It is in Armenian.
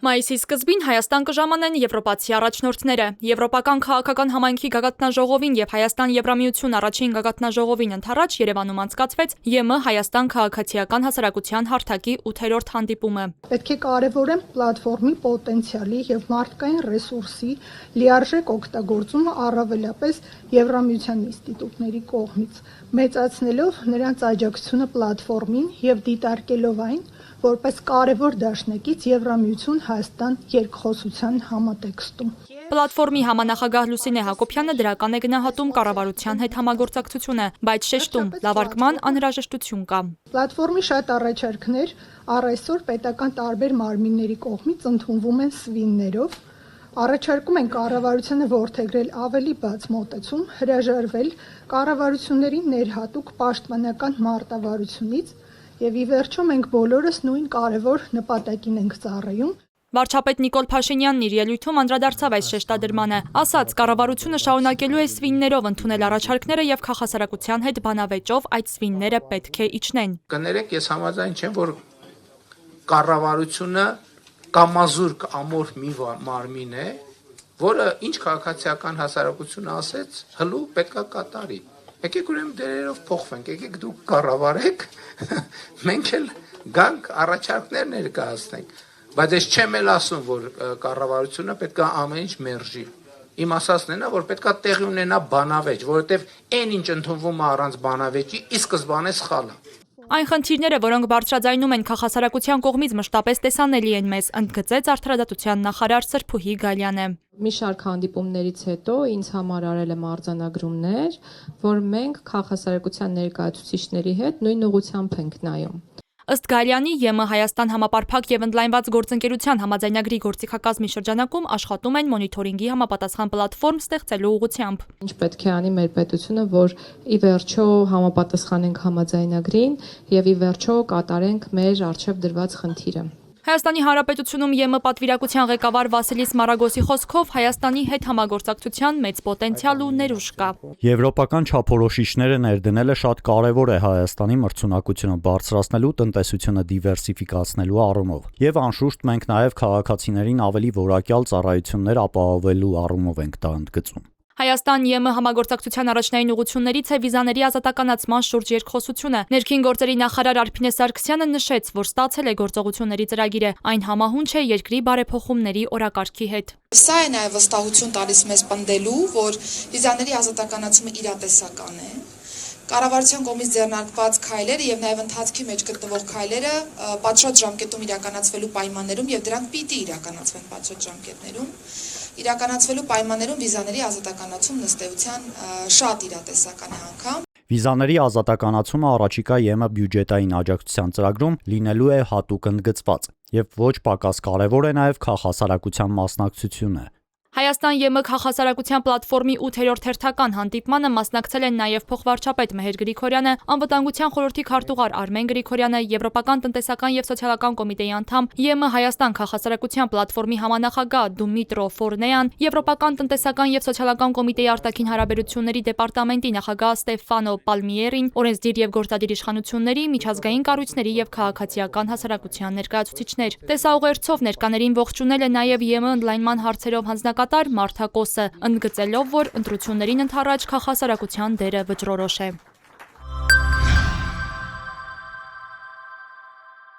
Մայիսի սկզբին Հայաստան կժամանեն եվրոպացի առաջնորդները։ Եվրոպական քաղաքական համայնքի գագաթնաժողովին և Հայաստան Եվրամիություն առաջին գագաթնաժողովին ընդառաջ Երևանում անցկացվեց ԵՄ Հայաստան քաղաքացիական հասարակության հարթակի 8-րդ հանդիպումը։ Պետք է կարևորեն պլատֆորմի պոտենցիալի և մարդկային ռեսուրսի լիարժեք օգտագործումը առավելապես Եվրամիության ինստիտուտների կողմից, մեծացնելով նրանց աջակցությունը պլատֆորմին և դիտարկելով այն որպես կարևոր դաշնակից Եվրամիություն Հայաստան երկխոսության համատեքստում։ Պլատֆորմի համանախագահ Լուսինե Հակոբյանը դրական է գնահատում կառավարության հետ համագործակցությունը, բայց շեշտում լավարկման անհրաժեշտություն կա։ Պլատֆորմի շատ առաջարկներ առ այսօր պետական տարբեր մարմինների կողմից ընդունվում են սվիններով։ Առաջարկում են կառավարությանը որդեգրել ավելի բաց մոտեցում, հրաժարվել կառավարությունների ներհատուկ պաշտպանական մարտավարությունից և ի վերջո մենք բոլորս նույն կարևոր նպատակին ենք ծառայում։ Վարչապետ Նիկոլ Փաշինյանն իր ելույթում անդրադարձավ այս շեշտադրմանը, ասաց կառավարությունը շարունակելու է սվիններով ընդունել առաջարկները և քաղաքասարակության հետ բանավեճով այդ սվինները պետք է իջնեն։ Կներեք, ես համաձայն չեմ, որ կառավարությունը կամազուրկ ամորֆ մի մարմին է, որը ինչ քաղաքացիական հասարակությունը ասեց, հլու պետքա կատարի։ Եկեք ուրեմն դերերով փոխվենք, եկեք դուք կառավարեք, մենք էլ գանք առաջարկներ ներկայացնենք, բայց ես չեմ էլ ասում, որ կառավարությունը պետքա ամեն ինչ մերժի։ Իմ ասածն է, որ պետքա տեղի ունենա բանավեճ, որովհետև այն ինչ ընդունվում է առանց բանավեճի, ի սկզբանե սխալ է։ Այն խնդիրները, որոնք բարձրաձայնում են քաղաքասարակության կողմից մշտապես տեսանելի են մեզ, ընդգծեց Արդարադատության նախարար Սրփուհի Գալյանը։ Մի շարք հանդիպումներից հետո ինձ համար արել եմ արձանագրումներ, որ մենք քաղաքասարակության ներկայացուցիչների հետ նույն ուղղությամբ ենք նայում։ Ըստ Գալյանի, ԵՄ Հայաստան համապարփակ և ընդլայնված գործընկերության համաձայնագրի գործիքակազմի շրջանակում աշխատում են մոնիթորինգի համապատասխան պլատֆորմ ստեղծելու ուղղությամբ։ Ինչ պետք է անի մեր պետությունը, որ ի վերջո համապատասխանենք համաձայնագրին և ի վերջո կատարենք մեր առջև դրված խնդիրը։ Հայաստանի Հանրապետությունում ԵՄ պատվիրակության ղեկավար Վասիլիս Մարագոսի խոսքով Հայաստանի հետ համագործակցության մեծ պոտենցիալ ու ներուժ կա։ Եվրոպական չափորոշիչները ներդնելը շատ կարևոր է Հայաստանի մրցունակությունը բարձրացնելու, տնտեսությունը դիվերսիֆիկացնելու առումով։ Եվ անշուշտ մենք նաև քաղաքացիներին ավելի որակյալ ծառայություններ ապահովելու առումով ենք դա ընդգծում։ Հայաստան-ԵՄ համագործակցության առաջնային ուղղություններից է վիզաների ազատականացման շուրջ երկխոսությունը։ Ներքին գործերի նախարար Արփինե Սարգսյանը նշեց, որ ստացել է գործողությունների ծրագիրը, այն համահունչ է երկրի բարեփոխումների օրակարգի հետ։ Սա է նաև վստահություն տալիս մեզ պնդելու, որ վիզաների ազատականացումը իրատեսական է։ Կառավարության կողմից ձեռնարկված քայլերը եւ նաեւ ընթացքի մեջ գտնվող քայլերը պատշաճ ժամկետում իրականացվելու պայմաններում եւ դրանք պիտի իրականացվեն պատշաճ ժամկետներում իրականացվելու պայմաններում վիզաների ազատականացումն ըստ էության շատ իրատեսական է անգամ։ Վիզաների ազատականացումը առաջիկա ԵՄ բյուջետային աջակցության ծրագրում լինելու է հատուկ ընդգծված եւ ոչ պակաս կարեւոր է նաեւ քաղաքասարակության մասնակցությունը։ Հայաստան-ԵՄ քաղաքասարակության պլատֆորմի 8-րդ հերթական հանդիպմանը մասնակցել են նաև փոխվարչապետ Մեհեր Գրիգորյանը, Անվտանգության խորհրդի քարտուղար Արմեն Գրիգորյանը, Եվրոպական տնտեսական և սոցիալական կոմիտեի անդամ, ԵՄ Հայաստան քաղաքասարակության պլատֆորմի համանախագահ Դումիտրո Ֆորնեան, Եվրոպական տնտեսական և սոցիալական կոմիտեի արտաքին հարաբերությունների դեպարտամենտի նախագահ Ստեֆանո Պալմիերին, օրենսդիր և գործադիր իշխանությունների, միջազգային կառույցների և քաղաքացիական հասարակության ներկայացուցիչներ։ Տեսաուղերձով ներկաներին ողջունել է նաև ԵՄ ընդլայնման հարցերով հանձնակատար Մարթա Կոսը, ընդգծելով, որ ընտրություններին ընդառաջ քաղաքասարակության դերը վճռորոշ է։